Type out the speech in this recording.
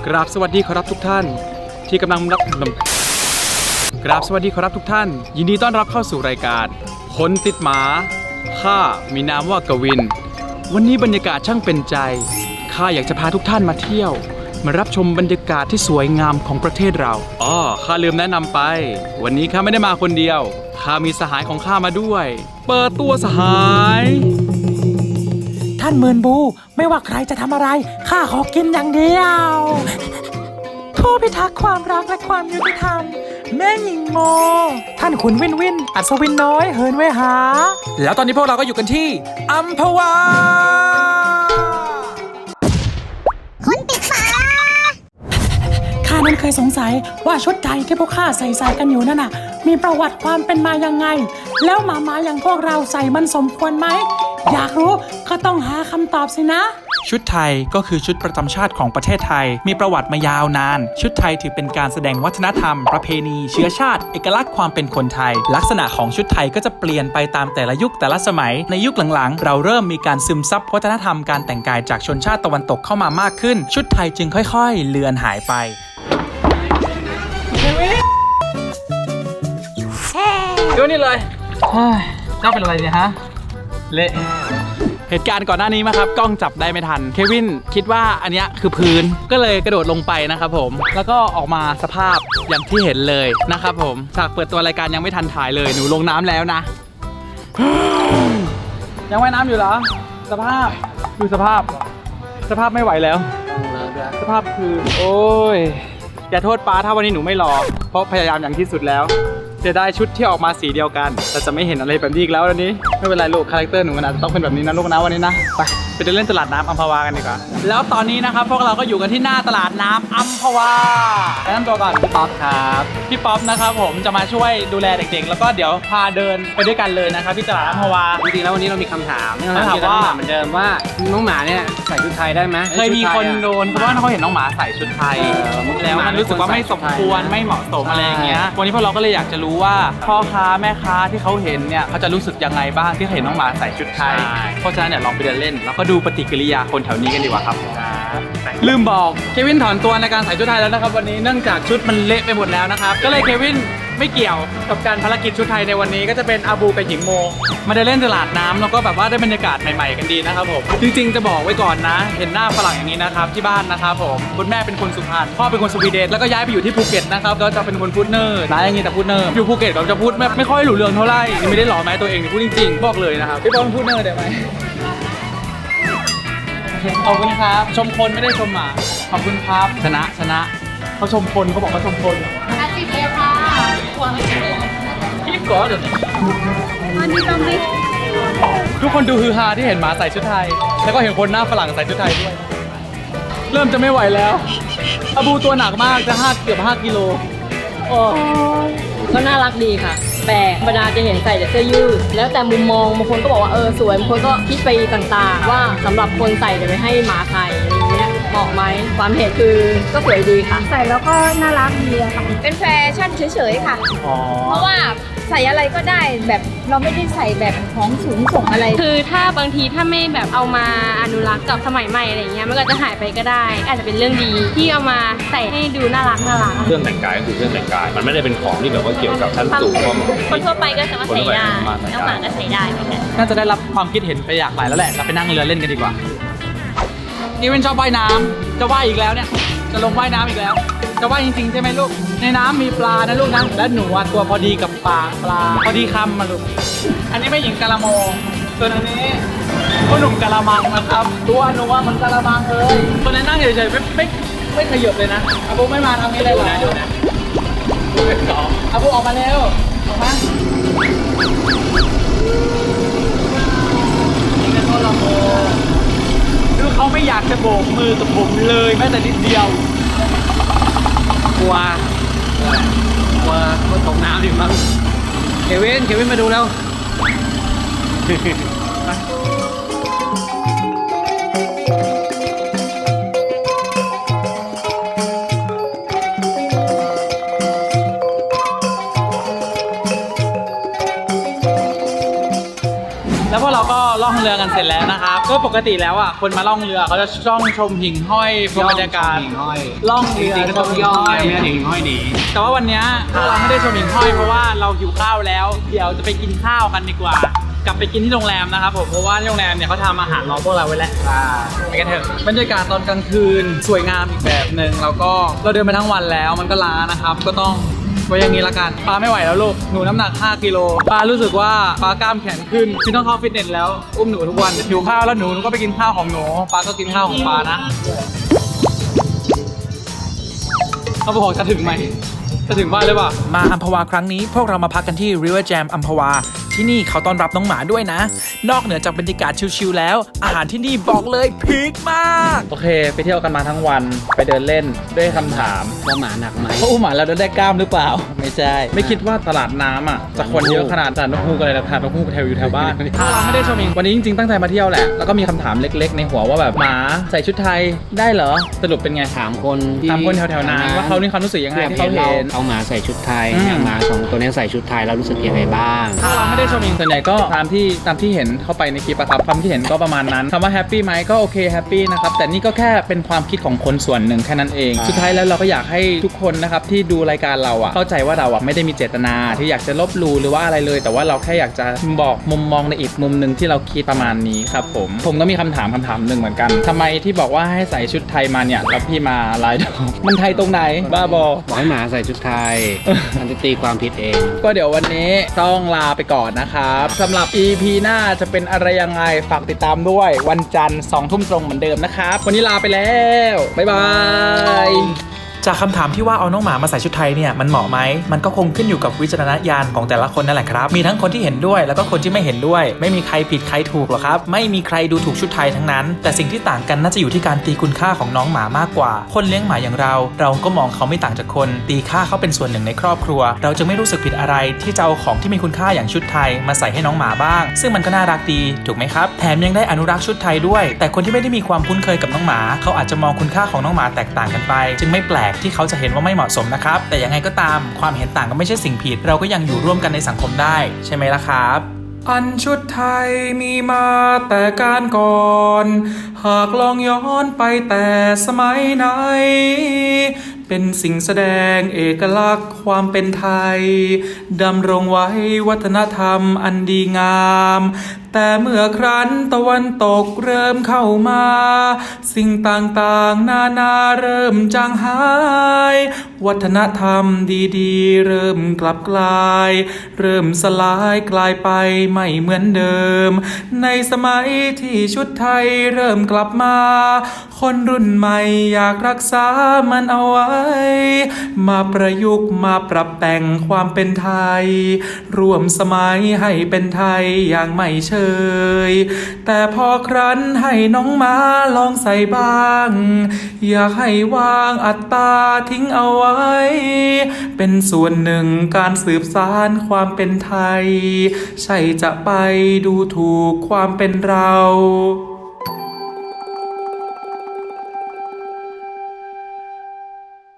กราบสวัสดีขอรับทุกท่านที่กำลังรับกราบสวัสดีขอรับทุกท่านยินดีต้อนรับเข้าสู่รายการคนติดหมาข้ามีนามว่ากวินวันนี้บรรยากาศช่างเป็นใจข้าอยากจะพาทุกท่านมาเที่ยวมารับชมบรรยากาศที่สวยงามของประเทศเราข้าลืมแนะนำไปวันนี้ข้าไม่ได้มาคนเดียวข้ามีสหายของข้ามาด้วยเปิดตัวสหายท่านเมินบูไม่ว่าใครจะทำอะไรข้าขอกินอย่างเดียวผู้พิทักษ์ความรักและความยุติธรรมแม่หญิงโมท่านขุนวินวินอัศวินน้อยเหินเวหาแล้วตอนนี้พวกเราก็อยู่กันที่อัมพวาคนติดหมาข้านั้นเคยสงสัยว่าชุดไทยที่พวกข้าใส่กันอยู่นั่นน่ะมีประวัติความเป็นมายังไงแล้วหมาอย่างพวกเราใส่มันสมควรไหมอยากรู้ก็ต้องหาคำตอบสินะชุดไทยก็คือชุดประจำชาติของประเทศไทยมีประวัติมายาวนานชุดไทยถือเป็นการแสดงวัฒนธรรมประเพณีเชื้อชาติเอกลักษณ์ความเป็นคนไทยลักษณะของชุดไทยก็จะเปลี่ยนไปตามแต่ละยุคแต่ละสมัยในยุคหลังๆเราเริ่มมีการซึมซับวัฒนธรรมการแต่งกายจากชนชาติตะวันตกเข้ามามากขึ้นชุดไทยจึงค่อยๆเลือนหายไปดูนี่เลยเจ้าเป็นอะไรเนี่ยฮะเละเหตุการณ์ก่อนหน้านี้มาครับกล้องจับได้ไม่ทันเควินคิดว่าอันนี้คือพื้นก็เลยกระโดดลงไปนะครับผมแล้วก็ออกมาสภาพอย่างที่เห็นเลยนะครับผมฉากเปิดตัวรายการยังไม่ทันถ่ายเลยหนูลงน้ำแล้วนะ ยังว่ายน้ำอยู่เหรอสภาพดูสภาพไม่ไหวแล้วสภาพคือโอ้ยอย่าโทษป้าถ้าวันนี้หนูไม่รอเพราะพยายามอย่างที่สุดแล้วจะได้ชุดที่ออกมาสีเดียวกันแต่จะไม่เห็นอะไรแบบนี้อีกแล้ววันนี้ไม่เป็นไรลูกคาแรคเตอร์หนูมันอาจจะต้องเป็นแบบนี้นะลูกนะวันนี้นะไปเดินเล่นตลาดน้ำอัมพวากันดีกว่าแล้วตอนนี้นะครับพวกเราก็อยู่กันที่หน้าตลาดน้ำอัมพวาแนะนำตัวก่อนพี่ป๊อปครับพี่ป๊อปนะครับผมจะมาช่วยดูแลเด็กๆแล้วก็เดี๋ยวพาเดินไปด้วยกันเลยนะครับที่ตลาดอัมพวาจริงๆแล้ววันนี้เรามีคำถามว่าเหมือนเดิมว่าน้องหมาเนี่ยใส่ชุดไทยได้ไหมเคยมีคนโดนเพราะว่าเขาเห็นน้องหมาใส่ชุดไทยแล้วมันรู้สึกว่าไม่สมควรไม่เหมาะสมอะไรอย่างเงี้ยวันนี้พวกเราก็เลยอยากจะรู้ว่าพ่อค้าแม่ค้าที่เขาเห็นเนี่ยเขาจะรู้สึกยังไงบ้างที่เห็นน้องหมาใส่ชุดไทยเพราะฉะนั้นเนี่ยลองไปเดินเล่นแล้วก็ดูปฏิกิริยาคนแถวนี้กันดีกว่าครับลืมบอกเควินถอนตัวในการใส่ชุดไทยแล้วนะครับวันนี้เนื่องจากชุดมันเละไปหมดแล้วนะครับก็เลยเควินไม่เกี่ยวกับการภารกิจชุดไทยในวันนี้ก็จะเป็นอาบูกับหญิงโมมาเดินเล่นตลาดน้ำแล้วก็แบบว่าได้บรรยากาศใหม่ๆกันดีนะครับผมจริงๆจะบอกไว้ก่อนนะเห็นหน้าฝรั่งอย่างนี้นะครับที่บ้านนะครับผมคุณแม่เป็นคนสุพรรณพ่อเป็นคนสวีเดนแล้วก็ย้ายไปอยู่ที่ภูเก็ตนะครับก็จะเป็นคนพูดเนิร์ดนะอย่างนี้แต่พูดเนิร์ดอยู่ภูเก็ตก็จะพูดไม่ค่อยหรูเรื่องเท่าไหร่ไม่ได้หล่อแม้ตัวเองพูดจริงๆบอกเลยนะครับพี่บอลพูดเนิร์ดได้ไหมขอบคุณครับชมคนไม่ได้ชมหมาขอบคุณครับชนะเขาชมคนเขาบอกเขาชมคน50 เอค่ะหัวไม่ใช่พี่ก่อนวันนี้ต้องดิทุกคนดูฮือฮาที่เห็นหมาใส่ชุดไทยแล้วก็เห็นคนหน้าฝรั่งใส่ชุดไทยด้วยเริ่มจะไม่ไหวแล้วอาบูตัวหนักมากจะเกือบ5 กิโลโอ้ก็น่ารักดีค่ะแต่ธรรมดาจะเห็นใส่แต่เสื้อยืดแล้วแต่มุมมองบางคนก็บอกว่าสวยบางคนก็คิดไปต่างๆว่าสำหรับคนใส่จะไปให้หมาใส่อะไรเงี้ยเหมาะไหมความเห็นคือก็สวยดีค่ะใส่แล้วก็น่ารักดีค่ะเป็นแฟชั่นเฉยๆค่ะเพราะว่าใส่อะไรก็ได้แบบเราไม่ได้ใส่แบบของสูงส่งอะไรคือถ้าบางทีถ้าไม่แบบเอามาอนุรักษ์กับสมัยใหม่อะไรเงี้ยมันก็จะหายไปก็ได้อาจจะเป็นเรื่องดีที่เอามาใส่ให้ดูน่ารักเครื่องแต่งกายก็คือเครื่องแต่งกายมันไม่ได้เป็นของที่แบบว่าเกี่ยวกับชั้นสูงคนทั่วไปก็สามารถใส่ได้น้องหมาก็ใส่ได้เหมือนกันน่าจะได้รับความคิดเห็นไปอย่างหลายแล้วแหละเราไปนั่งเรือเล่นกันดีกว่าอีเวนชอบว่ายน้ำจะว่ายอีกแล้วเนี่ยจะลงว่ายน้ำอีกแล้วจะว่ายจริงๆใช่ไหมลูกในน้ำมีปลานะลูกนะและหนูตัวพอดีกับปลาพอดีคำมาลูกอันนี้ไม่หญิงกะละโมส่วนอันนี้ก็หนุ่มกะละมังนะครับตัวหนูว่ามันกะละมังเลยตัวนี้นั่งเฉยๆไม่ขยับเลยนะอาบูไม่มาทำนี้เลยเหรออาบูออกมาเร็วออกมานี่เป็นตัวละโมคือเขาไม่อยากจะโบกมือกับผมเลยแม้แต่นิดเดียวกลัวตกน้ำดิมั้งเควินมาดูแล้วแล้วพวกเราก็ล่องเรือกันเสร็จแล้วนะครับ ก็ปกติแล้วอ่ะคนมาล่องเรือเขาจะช่องชมหิ่งห้อยชมบรรยากาศ หิ่งห้อย ล่อง จ เรือ ริงๆก็ต้องย่อยไม่งั้นหิ่งห้อยหนี แต่ว่าวันเนี้ยเราไม่ได้ชมหิ่งห้อยเพราะว่าเราหิวข้าวแล้ว เดี๋ยวจะไปกินข้าวกันดีกว่ากลับไปกินที่โรงแรมนะครับผมเพราะว่าที่โรงแรมเนี่ยเขาทำอาหารรอพวกเราไว้แล้วไปกันเถอะบรรยากาศตอนกลางคืนสวยงามอีกแบบหนึ่งแล้วก็เราเดินไปทั้งวันแล้วมันก็ล้านะครับก็ต้องไว้อย่างนี้ละกันปาไม่ไหวแล้วลูกหนูน้ำหนัก5 กิโลปารู้สึกว่าปากล้ามแขนขึ้นที่ต้องเข้าฟิตเนสแล้วอุ้มหนูทุกวันหิวข้าวแล้วหนูก็ไปกินข้าวของหนูปาก็กินข้าวของปานะเขาบอกจะถึงไหมจะถึงบ้านหรือเปล่า มาอัมพวาครั้งนี้พวกเรามาพักกันที่ River Jam อัมพวาที่นี่เขาต้อนรับน้องหมาด้วยนะนอกเหนือจากบรรยากาศชิลๆแล้วอาหารที่นี่บอกเลยพีคมาก โอเคไปเที่ยวกันมาทั้งวันไปเดินเล่นด้วยคำถาม ว่าหมาหนักไหม เขาอุ้มหมาแล้วได้กล้ามหรือเปล่าไม่ใช่ไม่คิดว่าตลาดน้ำอ่ะจะคนเยอะขนาดตลาดนกฮูกอะไรนะตลาดนกฮูกแถวอยู่แถวบ้านเราไม่ได้ชมเองวันนี้จริงๆตั้งใจมาเที่ยวแหละแล้วก็มีคำถามเล็กๆในหัวว่าแบบหมาใส่ชุดไทยได้เหรอสรุปเป็นไง ถามคนที่ ถามคนแถวๆนั้นว่าเขานี่ความรู้สึกยังไงที่เขาเห็น เอาหมาใส่ชุดไทย อืม อย่างหมาสองตัวนี้ใส่ชุดไทยแล้วรู้สึกยังไงบ้าง ถ้าเราไม่ได้ชมเองส่วนใหญ่ก็ตามที่เห็นเข้าไปในคลิปอะครับความที่เห็นก็ประมาณนั้นคำว่าแฮปปี้ไหมก็โอเคแฮปปี้นะครับแต่นี่ก็แค่เป็นความคิดของคนส่วนหนึ่งแค่นั้นเองสุดท้ายแล้วเราก็อยากให้ทุกคนนะครับที่ดูรายการเราอะเข้าใจว่าเราอะไม่ได้มีเจตนาที่อยากจะลบหลู่หรือว่าอะไรเลย แต่ว่าเราแค่อยากจะบอกมุมมองในอีกมุมหนึ่งที่เราคิดประมาณนี้ครับผมก็มีคำถามหนึ่งเหมือนกันทำไมที่บอกว่าให้ใส่ชุดไทยมาเนี่ยแล้วพี่มาลายดอกมันไทยตรงไหนบ้าบอ บอกให้หมาใส่ชุดไทย มันจะตีความผิดเอง ก็เดี๋ยววันนี้ต้องลาไปก่อนนะครับสำหรับ EP หน้าจะเป็นอะไรยังไงฝากติดตามด้วยวันจันทร์2 ทุ่มตรงเหมือนเดิมนะครับวันนี้ลาไปแล้วบ๊ายบาย จากคำถามที่ว่าเอาน้องหมามาใส่ชุดไทยเนี่ยมันเหมาะไหมมันก็คงขึ้นอยู่กับวิจารณญาณของแต่ละคนนั่นแหละครับมีทั้งคนที่เห็นด้วยแล้วก็คนที่ไม่เห็นด้วยไม่มีใครผิดใครถูกหรอกครับไม่มีใครดูถูกชุดไทยทั้งนั้นแต่สิ่งที่ต่างกันน่าจะอยู่ที่การตีคุณค่าของน้องหมามากกว่าคนเลี้ยงหมาอย่างเราก็มองเขาไม่ต่างจากคนตีค่าเขาเป็นส่วนหนึ่งในครอบครัวเราจึงไม่รู้สึกผิดอะไรที่จะเอาของที่มีคุณค่าอย่างชุดไทยมาใส่ให้น้องหมาบ้างซึ่งมันก็น่ารักดีถูกไหมครับแถมยังได้อนุรักษ์ชุดไทยด้วยแต่คนที่ไม่ได้มีความคุ้นเคยกับน้องหมาเขาอาจจะมองคุณค่าของน้องหมาแตกต่างกันไปจึงไม่แปลกที่เขาจะเห็นว่าไม่เหมาะสมนะครับแต่ยังไงก็ตามความเห็นต่างก็ไม่ใช่สิ่งผิดเราก็ยังอยู่ร่วมกันในสังคมได้ใช่ไหมล่ะครับอันชุดไทยมีมาแต่การก่อนหากลองย้อนไปแต่สมัยไหนเป็นสิ่งแสดงเอกลักษณ์ความเป็นไทยดำรงไว้วัฒนธรรมอันดีงามแต่เมื่อครั้นตะวันตกเริ่มเข้ามาสิ่งต่างๆนานาเริ่มจางหายวัฒนธรรมดีๆเริ่มกลับกลายเริ่มสลายกลายไปไม่เหมือนเดิมในสมัยที่ชุดไทยเริ่มกลับมาคนรุ่นใหม่อยากรักษามันเอาไว้มาประยุกต์มาปรับแต่งความเป็นไทยร่วมสมัยให้เป็นไทยอย่างไม่เชยแต่พอครั้นให้น้องมาลองใส่บ้างอยากให้วางอัตตาทิ้งเอาไว้เป็นส่วนหนึ่งการสืบสานความเป็นไทยใช่จะไปดูถูกความเป็นเรา